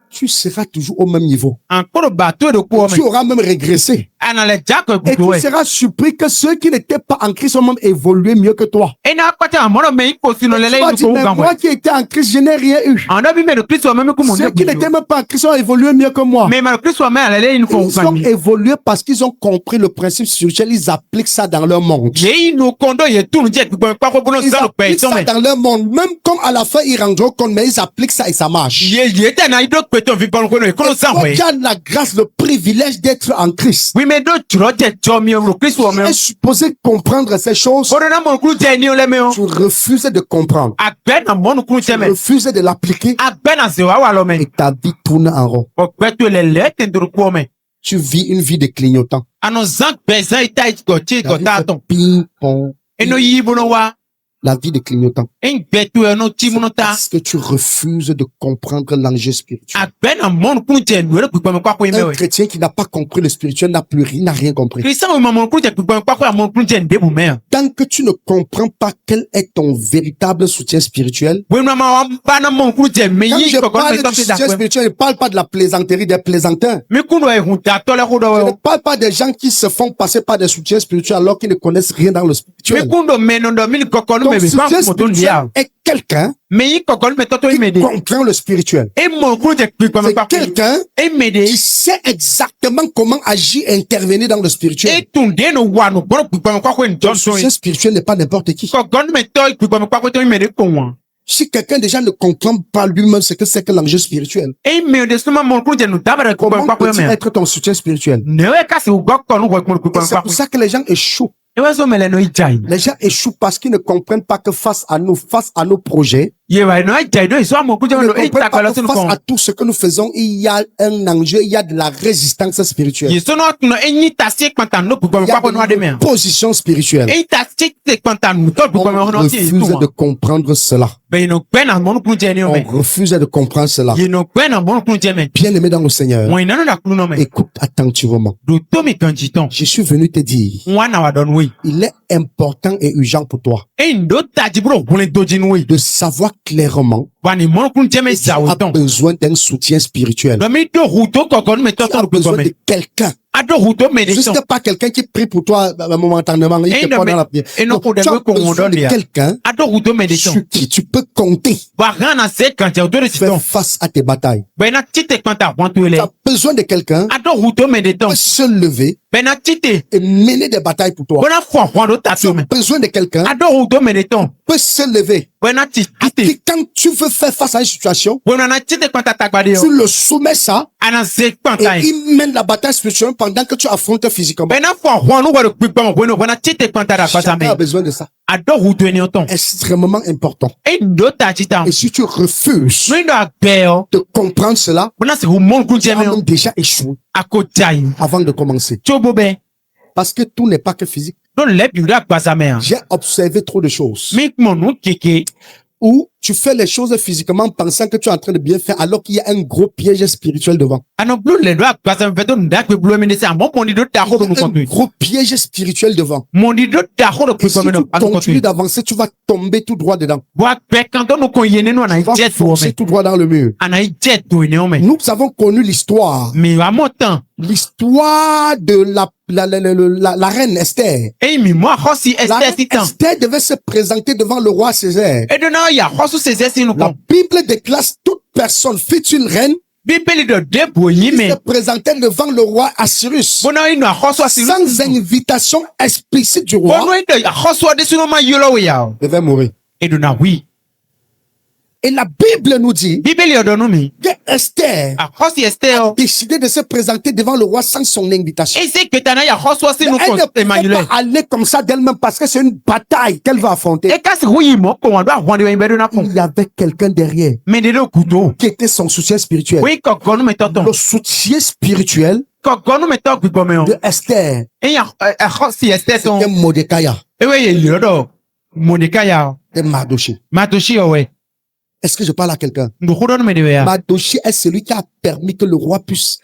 tu seras toujours au même niveau. akoro ba to do ko Tu me auras même régressé. ana le ja ko Et gudo tu e seras surpris que ceux qui n'étaient pas en Christ ont même évolué mieux que toi. ena ko ta mo do me ko sino le Tu vas le dire, ko mais gan moi qui étais en Christ, je n'ai rien eu. ana bi me do Kristo me ko mo Ceux qui n'étaient même pas en Christ ont évolué mieux que moi. me ma Kristo me ale le ni ko Ils ont évolué parce qu'ils ont compris le principe spirituel. Ils appliquent ça dans leur monde. ye no kondo ye tunu je pi pa ko bono Ils zan pe appliquent so ça me dans leur monde. Même comme à la fin, ils rendront compte, mais ils appliquent ça et ça marche. ye ta na ido pe to vi bon ko no ko zan Toi we qui as la grâce, le privilège d'être en Christ, oui mais do tro je jo mi o Kristo tu me es supposé comprendre ces choses. o do na mo ku je ni o le me o Tu refuses de comprendre. agbe na mo ku je Tu me refuses de l'appliquer agbe na se wa lo me et ta vie tourne en rond. o gbe to le te ndo ko me Tu vis une vie de clignotant. ano zan be zan ita go chi La go vie ta fait ton ping-pong. eno yi bono wa La vie de clignotant. en gbe to no ti mo ta Parce que tu refuses de comprendre l'enjeu spirituel. agbe na mo ku je no re pipo me kwa ko me Un we chrétien qui n'a pas compris le spirituel n'a rien compris. Christian mo ku je pipo me kwa ko mo ku je nde bu me Tant que tu ne comprends pas quel est ton véritable soutien spirituel, we no ma ba na mo ku je me quand yi je ko ko parle me to de se da soutien spirituel, je ne parle pas de la plaisanterie des plaisantins. me ku no e hu ta to le ko Je ne do parle pas des gens qui se font passer par des soutiens spirituels alors qu'ils ne connaissent rien dans le me spirituel. ku do me no do mi ko ko no Ton me be soutien ba mo to spirituel ndia est quelqu'un me yi ko ko me to to me qui de comprend le spirituel. e mo ku je pipo me C'est kwa ko quelqu'un e me de qui sait exactement comment agir et intervenir dans le spirituel. e tun de no wa no boro pipo me kwa ko en Ton Johnson soutien spirituel n'est pas n'importe qui. ko gon me to pipo me kwa ko to me de ko wa Si quelqu'un déjà ne comprend pas lui-même ce que c'est que l'enjeu spirituel, e me de suma mo ku je no dabara ko me comment kwa ko peut-il me être ton soutien spirituel? ne we ka se go ko no ko ko Et c'est kwa pour ko ça que les gens échouent. e we so me le no ijai Les gens échouent parce qu'ils ne comprennent pas que face à nos projets, ye wa no ijai do so mo ku je ils ne no e comprennent ta ko pas lo que sunu face ko à tout ce que nous faisons, il y a un enjeu, il y a de la résistance spirituelle. ye so no no e ni ta se kwanta no pipo me Il y kwa a ko no de me une position spirituelle. e ta se kwanta no to pipo me On no ti refuse de comprendre cela. be no pe na mo ku je ni o On me refuse de comprendre cela. ye no pe na mo ku je me Bien-aimé dans le Seigneur, mo ina no da ku no me écoute attentivement. do to mi kan jiton Je suis venu te dire, wa na wa don we il est important et urgent pour toi e ndo ta ji bro gun do jin we de savoir clairement wa ni mo ku je me que tu za o as ton besoin d'un soutien spirituel. do mi do hu to ko gon me to Tu as to pipo besoin me de quelqu'un. ado hu to me de son Juste pas quelqu'un qui prie pour toi momentanément. Il Et te non, prend mais- dans la prière. et non, Non, pour tu des as mecs qu'on besoin donne, de là. quelqu'un ado hu to me de son sur qui tu peux compter. wa gana se kan je do de Faire ton face à tes batailles. be na tite kwanta wan to le Tu as besoin de quelqu'un ado hu to me de qui ton peut se lever be na tite et mener des batailles pour toi. bona fo wan do ta Tu to as me besoin de quelqu'un qui ado hu to me de ton peut se lever. be na tite Et quand tu veux faire face à une situation, bona na tite kwanta ta gba de tu yo le soumets ça ana se et kwanta il mène la bataille spirituelle pendant que tu affrontes physiquement. be na fo wan no wa do pipo mo bueno bona tite kwanta da kwanta Chacun a me besoin de ça. ado hu to ni ton Extrêmement important. e ndo ta jita Et si tu refuses no ndo agbe yo de comprendre cela, bona se hu mo ku tu je as me même déjà échoué ako jai avant de commencer. chobo be Parce que tout n'est pas que physique. don le bi da kwasa me J'ai observé trop de choses mi mo no keke où tu fais les choses physiquement pensant que tu es en train de bien faire alors qu'il y a un gros piège spirituel devant. ano blue le do kwasa me do nda pe blue me ne se mo di do ta ho do no Un kontu gros piège spirituel devant. mo di do ta ho do Et si pipo me no tu ano continues kontu d'avancer, tu vas tomber tout droit dedans. wa pe kan do no ko yene no na Tu vas jet wo foncer me tout droit dans le mur. ana jet to ne o me Nous avons connu l'histoire. mi wa mo tan L'histoire de la reine Esther. e mi mo ho si La reine este si tan Esther devait se présenter devant le roi Césaire. e do na ya ho su se si no La ko Bible déclare toute personne, fut une reine, bibeli do de bo yi qui me se présentait devant le roi Assyrus. bona ino ho su asi Sans invitation explicite du bona roi, ino ho su de sino ma yolo we ya devait mourir. e do na wi Et la Bible nous dit bibeli do no mi que Esther a ho si este o décidé de se présenter devant le roi sans son invitation. e se ke ta na ya ho su si no Elle ko ne e pouvait manuel pas aller comme ça d'elle-même parce que c'est une bataille qu'elle va affronter. e ka se hu yi mo ko wan do ahwan de be do na ko Il y avait quelqu'un derrière me de do kuto qui était son soutien spirituel. wi ko gonu me to ton Le soutien spirituel ko gonu me to pipo me o de Esther, e ya ho si este ton c'était Mordecai. e we ye yo do Mordecai ya. et Mardoché. Matoshi ouais. Est-ce que je parle à quelqu'un? Ndukudo me dewe ya. Mardoché est celui qui a permis que le roi puisse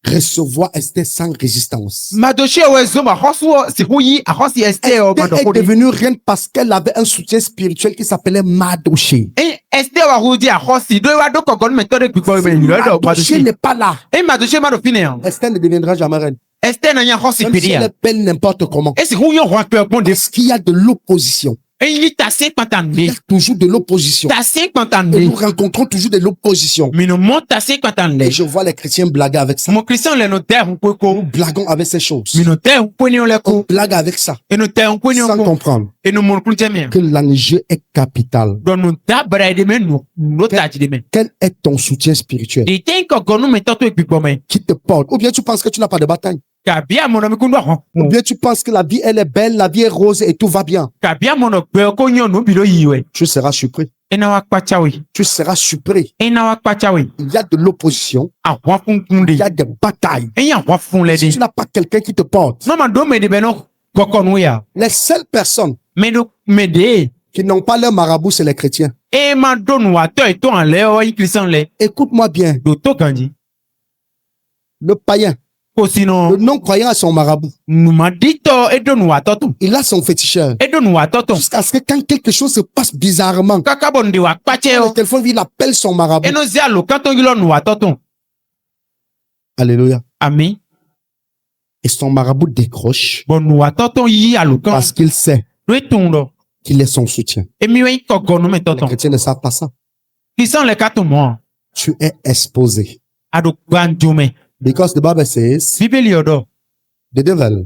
recevoir Esther sans résistance. Matoshi ouais zoma hosu si huyi ahosi Esther o Elle est madokodi. devenue reine parce qu'elle avait un soutien spirituel qui s'appelait Mardoché. Et Esther wa hudi ahosi do wa do kogon me tore piko me Si yiro do Mardoché Matoshi. n'est pas là, Et Matoshi ma do fine. Esther ne deviendra jamais reine. Esther na nya hosi Même si elle pedia. est belle n'importe comment. Et si huyo wa pe okon de. Parce qu'il y a de l'opposition. Et il tase Il y kwantande. a toujours de l'opposition. Tase Et kwantande. nous rencontrons toujours de l'opposition. Mino mon tase kwantande. Et je vois les chrétiens blaguer avec ça. Mon Christian le no terre Nous ko. blaguons avec ces choses. Mino terre ko ni ole On ko. blague avec ça. Et no terre ko ni Sans ko. comprendre Et no mon kunjeme. que l'enjeu est capital. Don no dabra de men no taji de men. Quel est ton soutien spirituel De ten ko gonu me toto ekpipo men. qui te porte? Ou bien tu penses que tu n'as pas de bataille? Kabia mono mi kundu ho. Ou bien tu penses que la vie, elle est belle, la vie est rose et tout va bien? Kabia mono pe ko nyon no bilo yiwe. Tu seras surpris. E na wa kwachawi. Tu seras surpris. E na wa kwachawi. Il y a de l'opposition. A wa fun kunde. Il y a des batailles. E ya wa fun le Si de. tu n'as pas quelqu'un qui te porte, No ma do me de beno kokonu ya. les seules personnes Me do me de. qui n'ont pas leur marabout, c'est les chrétiens. E ma do no wa to e to an le o yi Christian le. Écoute-moi bien. Do to kanji. Le païen, Ko sino le non-croyant a son marabout. nu ma dito e do no wa toto. Il a son féticheur. E do no wa toto. Jusqu'à ce que quand quelque chose se passe bizarrement, Kaka bon de wa kwache le o. téléphone, il appelle son marabout. E no zia lo kanto yilo no wa toto. Alléluia. Ami. Et son marabout décroche Bon no wa toto yi alukan. parce qu'il sait Do e tundo. qu'il est son soutien. E mi we ko gonu me Les toto. chrétiens ne savent pas ça. Christian le kato mo. Tu es exposé. Ado gwanjume. Because the Bible says, Bibeli odo. the devil,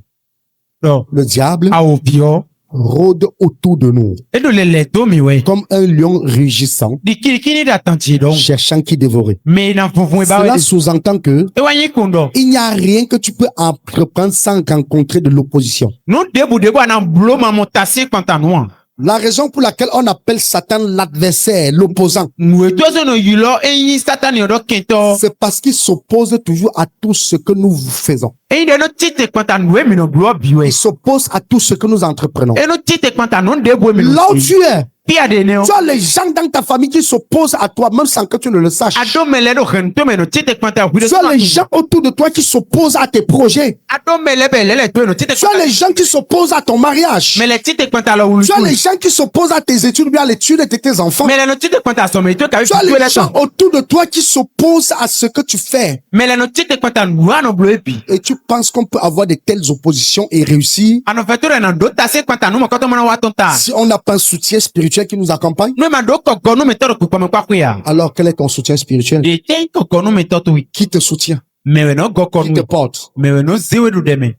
Do. le diable, A obio. rôde autour de nous E do le do mi we. comme un lion rugissant, Di kini da tanti don. cherchant qui dévorer. Me na funfun e ba Cela we. sous-entend que E wa yin kundo. il n'y a rien que tu peux entreprendre sans rencontrer de l'opposition. No debu ana blo ma montase kwanta no. La raison pour laquelle on appelle Satan l'adversaire, l'opposant, Nu e to so no yilo e yin satan odo kento. c'est parce qu'il s'oppose toujours à tout ce que nous faisons. E de no tite kwanta nu e mi no blo biwe. Il s'oppose à tout ce que nous entreprenons. E no tite kwanta no debu e mi no. Là où tu es, Pia de ne o. tu as les gens dans ta famille qui s'opposent à toi, même sans que tu ne le saches. Ado mele do gento me no tite kwanta hu de. Tu as les gens autour de toi qui s'opposent à tes projets. Ado mele be le to no tite Tu as les gens qui s'opposent à ton mariage. mele tite kwanta lo ulu. Tu as les gens qui s'opposent à tes études, bien à l'étude de tes enfants. Mele no tite kwanta so me to ka Tu as les gens autour de toi qui s'opposent à ce que tu fais. Mele no tite kwanta nu ano blo epi. Et tu penses qu'on peut avoir de telles oppositions et réussir Ano feture na do tase kwanta nu mo koto mo na wa tonta. si on n'a pas un soutien spirituel qui nous accompagne? No ma do ko gonu me toro ku me kwa ya. Alors quel est ton soutien spirituel? De ten ko gonu me toto wi. Qui te soutient? Mewe no go Qui te konu. porte? Mewe no zewe du deme.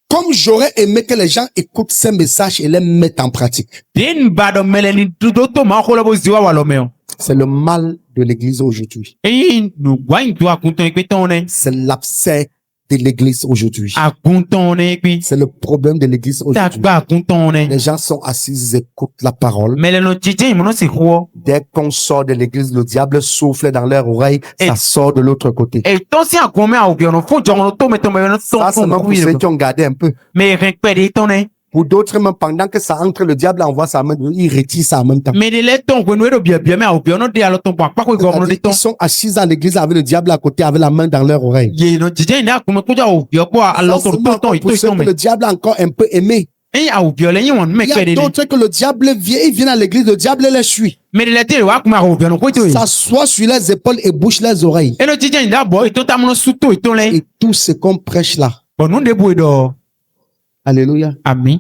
Comme j'aurais aimé que les gens écoutent ces messages et les mettent en pratique. Den bado mele ni do to ma ko lo bo ziwa wa lo me o. C'est le mal de l'église aujourd'hui. E nu gwa yin do akunton e tone. C'est l'abcès de l'église aujourd'hui. Akunton e pi. C'est le problème de l'église Ta aujourd'hui. gba akunton e. Les gens sont assis, ils écoutent la parole. Mele no jije mo no si ho. Dès qu'on sort de l'église, le diable souffle dans leur oreille, ça Et- sort de l'autre côté. E ton si akome a obi ono fo jongo to me to me no Ça, ton c'est même ton pour ceux qui ont gardé un peu. Me ren pe de tone. Pour d'autres, même pendant que ça entre, le diable envoie sa main, il retire ça en même temps. Me de le ton ko no e do bia bia me a obi ono de alo ton pa ko go ono de C'est-à-dire, ton. ils sont assis dans l'église avec le diable à côté, avec la main dans leur oreille. Ye no jije na akome ko ja obi ko a lo Ça, c'est ton même ton pour ito ceux ito que me. le diable a encore un peu aimé. E a obi ole yin won me Il y pe a de. d'autres que le diable vient, il vient à l'église, le diable les suit. Me de le te wa kuma obi ono ko ito. S'assoit sur les épaules et bouche les oreilles. E no jije nda bo ito ta mo suto ito le. Et tout ce qu'on prêche là, Bon no de bo do. alléluia, Ami.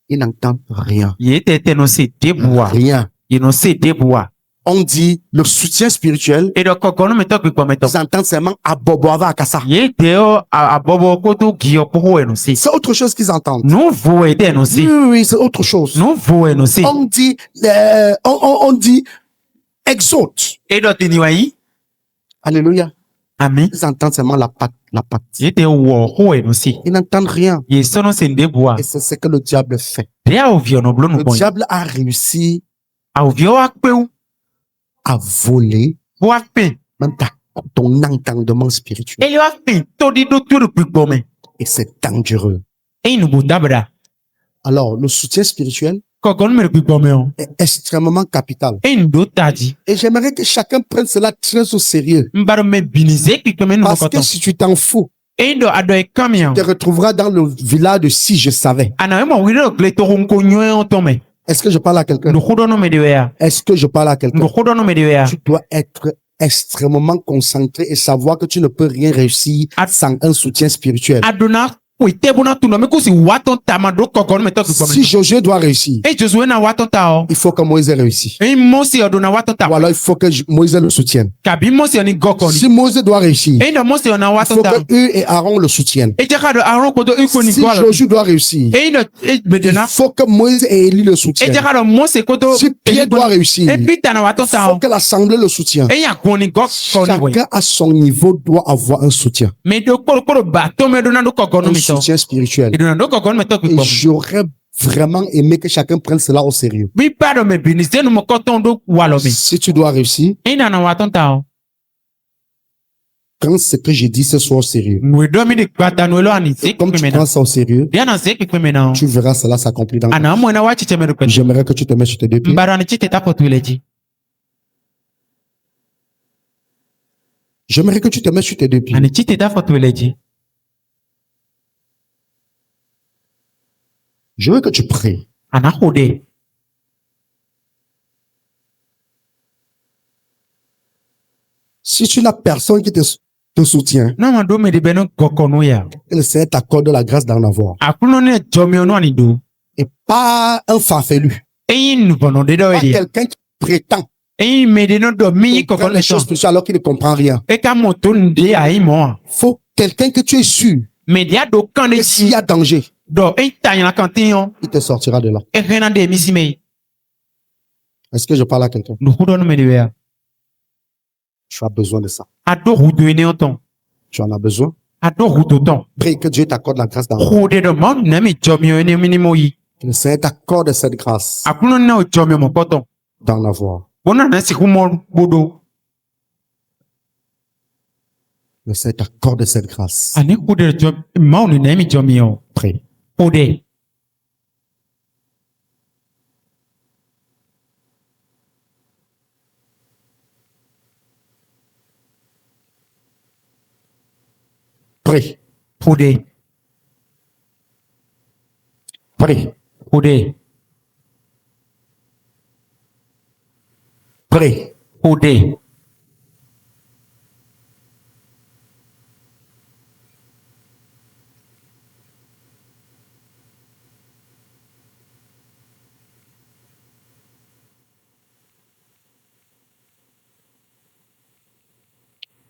ils n'entendent rien. Ye te no se deboa. Rien. Ye no se deboa. On dit le soutien spirituel, E do ko go no me to ko me to. ils entendent seulement aboboava akasa. Ye te o a bobo ko to gio po ho e no se. C'est autre chose qu'ils entendent. No vo e de no Oui, se. oui, oui, c'est autre chose. No vo e no se. On dit, on dit exhorte. E do te ni wa yi. Alléluia. Ami. Ils entendent seulement la patte, la patte. Ye te wo ho e no se. Ils n'entendent rien. Ye sono se deboa. Et c'est ce que le diable fait. De a ovi ono blo no Le bon. diable a réussi A ovi o akpe ou. à voler O akpe. même ton entendement spirituel. Ele o akpe to di do tu ru pipo me. Et c'est dangereux. eyi nubu dabra. Alors, le soutien spirituel Koko nume gbigbo o. est extrêmement capital. Eyi ndo taji. Et j'aimerais que chacun prenne cela très au sérieux. Mbaro me binize gbigbo me nubu Parce que koton. si tu t'en fous, Eyi ndo ado ekami o. tu te retrouveras dans le village de si je savais. Ana emo wiro gle to nko nyoe otome. Est-ce que je parle à quelqu'un? Ndo kudo no me dewe. Est-ce que je parle à quelqu'un? Ndo kudo no me dewe. Tu dois être extrêmement concentré et savoir que tu ne peux rien réussir sans un soutien spirituel. Adona kuitebuna tuno me kusi waton tamado koko nume to gbigbo Si me. Josué doit réussir, Eyi Josué na waton ta o. il faut que Moïse réussisse. Eyi Mose odona waton ta. Ou alors il faut que Moïse le soutienne. Kabi Mose oni goko ni. Si Moïse doit réussir, Eyi ndo Mose ona il waton faut ta. que eux et Aaron le soutiennent. Eyi jeka do Aaron kodo iko ni Si gwala. Josué doit réussir, Eyi ndo bedena. il faut que Moïse et Élie le Eyi soutiennent. jeka do Mose kodo. Si Pierre doit réussir, Eyi il Peter na waton ta faut o. que l'assemblée le soutienne. Eyi akoni goko ni boy. Chacun à son niveau doit avoir un soutien. Me do koro bato me do na do koko no Un me to. soutien spirituel. E do na do koko no me to Et gbigbo. j'aurais vraiment aimé que chacun prenne cela au sérieux. Bi pa do me binize no mo koton do walo me. Si tu dois réussir, Eyi na waton ta o. prends ce que j'ai dit ce soir au sérieux. Mwe do mi de gbata no elo ani se Comme kwe tu me na. prends ça au sérieux, Dia na se kwe me na o. tu verras cela s'accomplir dans ta vie. Ana mo na wa chiche me do kwe. J'aimerais que tu te mettes sur tes deux pieds. Mbaro ani chite ta potuleji. J'aimerais que tu te mettes sur tes deux pieds. Ani chite ta potuleji. Je veux que tu pries. Ana hode. Si tu n'as personne qui te soutient, No ma do me de beno koko no ya. que le Seigneur t'accorde la grâce d'en avoir. Akuno ne jomi ono ani do. Et pas un farfelu. Eyi nu bono de do Pas e. quelqu'un qui prétend Eyi me de no do mi koko comprendre le les choses choses. spirituelles alors qu'il ne comprend rien. E ka moto nde ai mo. Faut quelqu'un que tu es sûr Me dia do kan de que s'il si y a danger, do e ta yana kantin il te sortira de là. e rena de mi si me. Est-ce que je parle à quelqu'un? No kudo no me de ya. Tu as besoin de ça. Ado hudo ene oton. Tu en as besoin. Ado hudo ton. Prie que Dieu t'accorde la grâce d'en avoir. Hude do mo na mi jomi ene minimo yi. Que le Seigneur t'accorde cette grâce Akuno na o jomi mo koton. d'en avoir. Bona na si humo bodo. Le Seigneur t'accorde cette grâce. Ani hude jomi ma ni na mi jomi o. Prie. Hude. Prie. Hude. Prie. Hude. Prie. Hude.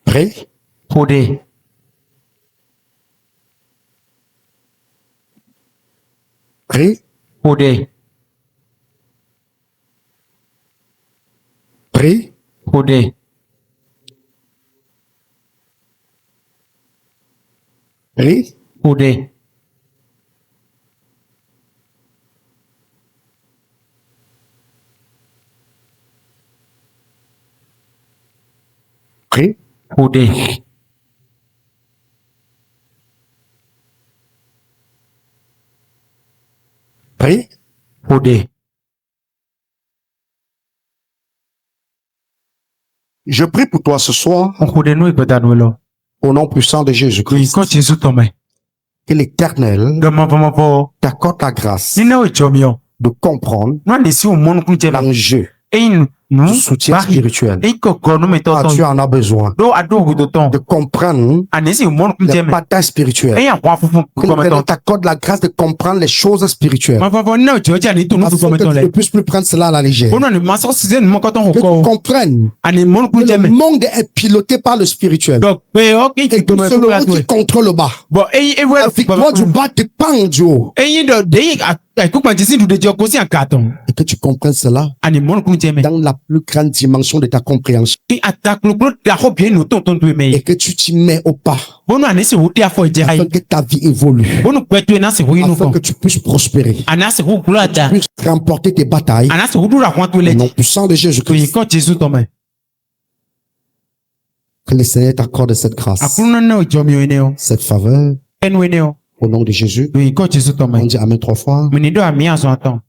Prie. Hude. Prie. Hude. Prie. Hude. Prie. Hude. Prie. Hude. Prie. Hude. Je prie pour toi ce soir Hude no igbada no lo. au nom puissant de Jésus-Christ. Ko Jésus to me. Que l'Éternel Do mo bo. t'accorde la grâce Ni na o jomi o. de comprendre No ni si o mo kun je la. l'enjeu Eyi nu. du soutien spirituel. Eyi koko no me to Ah, ton. tu en as besoin Do ado hudo ton. de comprendre Ani si o mo kun je les me. batailles spirituelles. Eyi akwa fufu Que ko me l'Éternel ton. t'accorde la grâce de comprendre les choses spirituelles. Ma bo na o joja ni to no ko Afin me que ton tu ne le. puisses plus prendre cela à la légère. Bono ni maso size ni mo koton Que tu ko. comprennes Ani mo que kun je le me. monde est piloté par le spirituel. Donc pe o ki Et ki que to me c'est ko le la haut to. qui contrôle le bas. Bon eyi ewe La victoire du bas dépend du haut. eyi do de ko jisi du de jo ko si an katon. Et que tu comprennes cela Ani mo kun je me. dans la plus grande dimension de ta compréhension. Ki attaque le da ho bien no ton tu me. Et que tu t'y mets au pas. Bono ani si wo dia fo je Afin ai. que ta vie évolue. Bono kwetu na se wo inu Afin ko. que tu puisses prospérer. Ana se wo kula da. Tu puisses remporter tes batailles. Ana se wo dura kwa to Au le. nom puissant de Jésus-Christ. Ko Jésus to me. Que le Seigneur t'accorde cette grâce, Akuna na o jomi ene o. cette faveur. Enu ene o. Au nom de Jésus. Oui, quand Jésus tombe. On dit Amen 3 fois. Mais il doit mis en son temps.